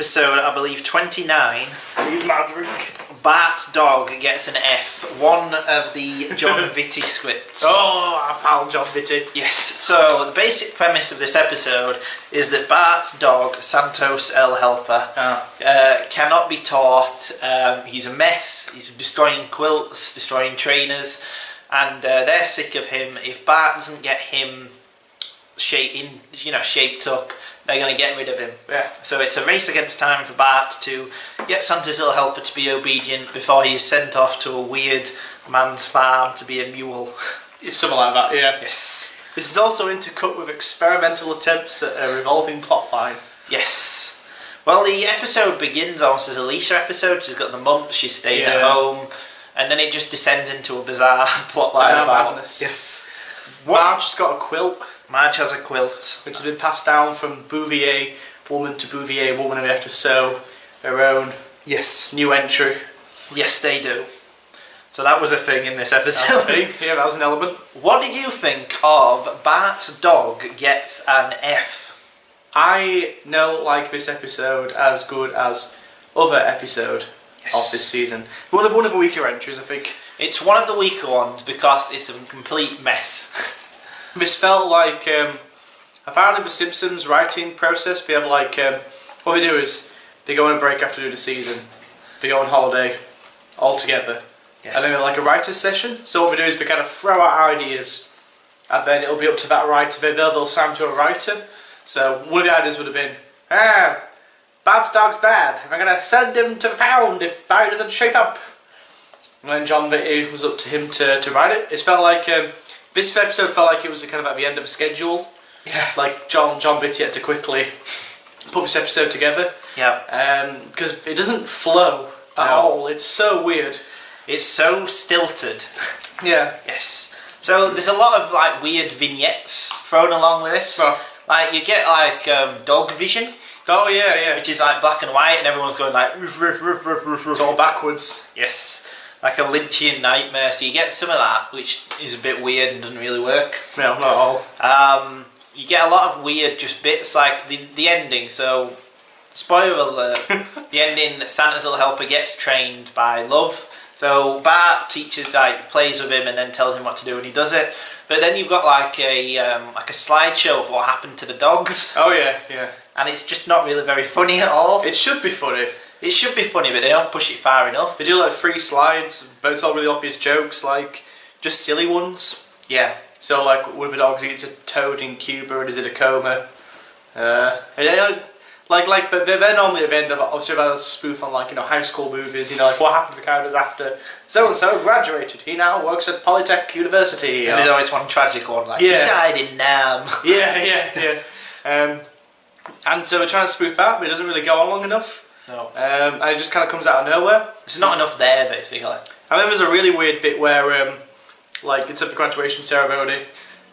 episode, I believe, 29. Leave my drink. Bart's dog gets an F. One of the John Vitti scripts. Oh, our pal John Vitti. Yes, so the basic premise of this episode is that Bart's dog, Santos El Helper, cannot be taught. He's a mess. He's destroying quilts, destroying trainers, and they're sick of him. If Bart doesn't get him shaped up, they're going to get rid of him. Yeah. So it's a race against time for Bart to get Santa's little helper to be obedient before he is sent off to a weird man's farm to be a mule. It's something like that, yeah. Yes. This is also intercut with experimental attempts at a revolving plotline. Yes. Well, the episode begins almost as a Lisa episode. She's got the mumps, she's staying at home, and then it just descends into a bizarre plotline about madness. Yes. Marge's got a quilt. Marge has a quilt. Which has been passed down from Bouvier woman to Bouvier woman, and they have to sew their own new entry. Yes, they do. So that was a thing in this episode. Yeah, that was an element. What did you think of Bart's dog gets an F? I don't like this episode as good as other episode of this season. One of the weaker entries, I think. It's one of the weaker ones because it's a complete mess. This felt like, apparently the Simpsons writing process, they have like, what they do is, they go on a break after doing the season, they go on holiday, all together, and then they're like a writer's session, so what they do is they kind of throw out ideas, and then it'll be up to that writer, they'll sign to a writer, so one of the ideas would have been, Bart's dog's bad, I'm going to send him to the pound if Barry doesn't shape up. And then John Vitti was up to him to write it. It felt like, this episode felt like it was kind of at the end of a schedule. Yeah. Like John Vitti had to quickly put this episode together. Yeah. Because it doesn't flow at all. It's so weird. It's so stilted. Yeah. Yes. So there's a lot of like weird vignettes thrown along with this. Oh. Like you get like dog vision. Oh yeah. Which is like black and white, and everyone's going like roof, roof, roof, roof, roof, roof. It's all backwards. Yes. Like a Lynchian nightmare, so you get some of that, which is a bit weird and doesn't really work. No, not at all. You get a lot of weird just bits, like the ending, so, spoiler alert, the ending, Santa's little helper gets trained by Love, so Bart plays with him and then tells him what to do and he does it, but then you've got like a slideshow of what happened to the dogs. Oh yeah. And it's just not really very funny at all. It should be funny. It should be funny, but they don't push it far enough. They do like 3 slides, but it's all really obvious jokes, like just silly ones. Yeah. So like one of the dogs eats a toad in Cuba and is in a coma. And they're normally at the end of obviously about a spoof on like high school movies. Like what happened to the characters after so and so graduated. He now works at Polytech University. And there's always one tragic one like he died in Nam. Yeah. And so we're trying to spoof that, but it doesn't really go on long enough. No. And it just kind of comes out of nowhere. There's not enough there, basically. I remember there's a really weird bit where, it's at the graduation ceremony,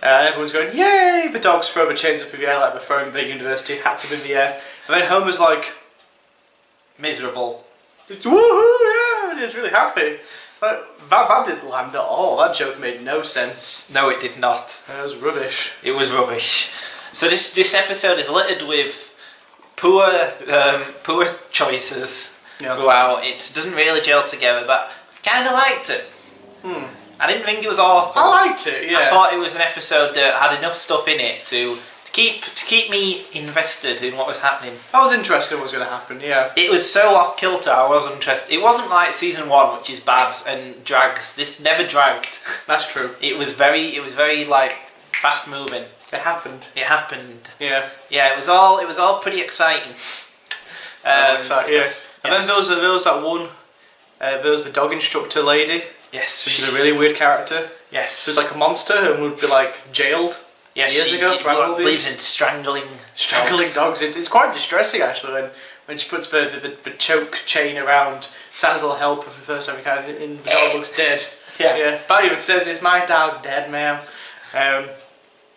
and everyone's going, yay! The dogs throw the chains up in the air like they're throwing the university hats up in the air. And then Homer's like, miserable. Woohoo! Yeah! And he's really happy. It's like, that didn't land at all. That joke made no sense. No, it did not. It was rubbish. It was rubbish. So this episode is littered with poor choices throughout. It doesn't really gel together, but I kind of liked it. I didn't think it was awful. I liked it, yeah. I thought it was an episode that had enough stuff in it to keep me invested in what was happening. I was interested in what was going to happen, yeah. It was so off kilter, I was interested. It wasn't like season 1, which is bad and drags. This never dragged. That's true. It was very like fast moving. It happened. Yeah. Yeah, it was all pretty exciting. Yeah. And then there was that one. There was the dog instructor lady. Yes. Which is a really weird character. Yes. She was like a monster and would be like jailed. Yes, years ago. She believes in strangling dogs. It's quite distressing actually when she puts the choke chain around Santa's little helper for the first time. And the dog looks dead. Yeah. Barry even says, "Is my dog dead, ma'am?"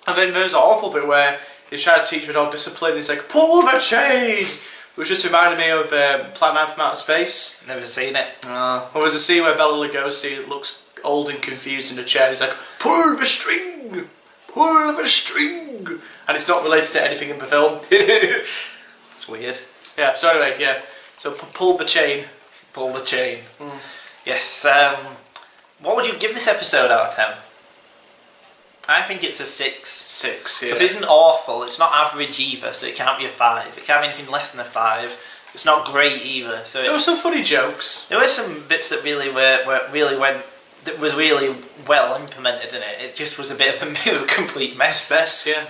And then there's an awful bit where he's trying to teach the dog discipline. He's like, pull the chain! Which just reminded me of Plan 9 from Outer Space. Never seen it. There was a scene where Bela Lugosi looks old and confused in a chair. He's like, pull the string! Pull the string! And it's not related to anything in the film. It's weird. Yeah. So anyway, yeah. So pull the chain. Pull the chain. Yes. What would you give this episode out of 10? I think it's a 6. 6. Yeah. Because it isn't awful. It's not average either, so it can't be a 5. It can't be anything less than a 5. It's not great either. So there were some funny jokes. There were some bits that really that was really well implemented in it. It just was a bit of it was a complete mess. Mess, yeah.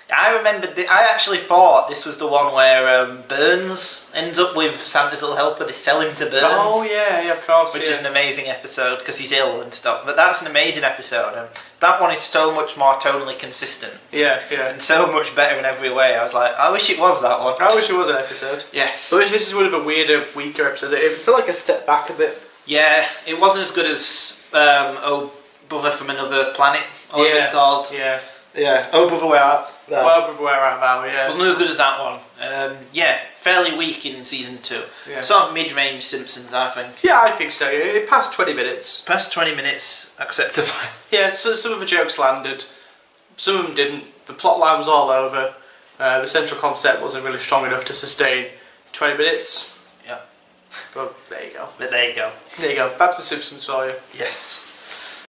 I remember. I actually thought this was the one where Burns ends up with Santa's little helper. They sell him to Burns. Oh yeah, of course. Which is an amazing episode because he's ill and stuff. But that's an amazing episode. And that one is so much more tonally consistent. Yeah. And so much better in every way. I was like, I wish it was that one. I wish it was an episode. Yes. But this is one of the weaker episodes. It felt like a step back a bit. Yeah, it wasn't as good as Oh Brother from Another Planet. Or it's called. Yeah. Yeah. Oh Brother Where Art Thou. Well, Brother Where Art Thou, yeah. Wasn't as good as that one. Yeah, fairly weak in season 2. Yeah. Sort of mid-range Simpsons, I think. Yeah, I think so. It passed 20 minutes. Past 20 minutes, acceptable. Yeah, so some of the jokes landed. Some of them didn't. The plot line was all over. The central concept wasn't really strong enough to sustain 20 minutes. Yeah. But there you go. But there you go. There you go. That's the Simpsons for you. Yes.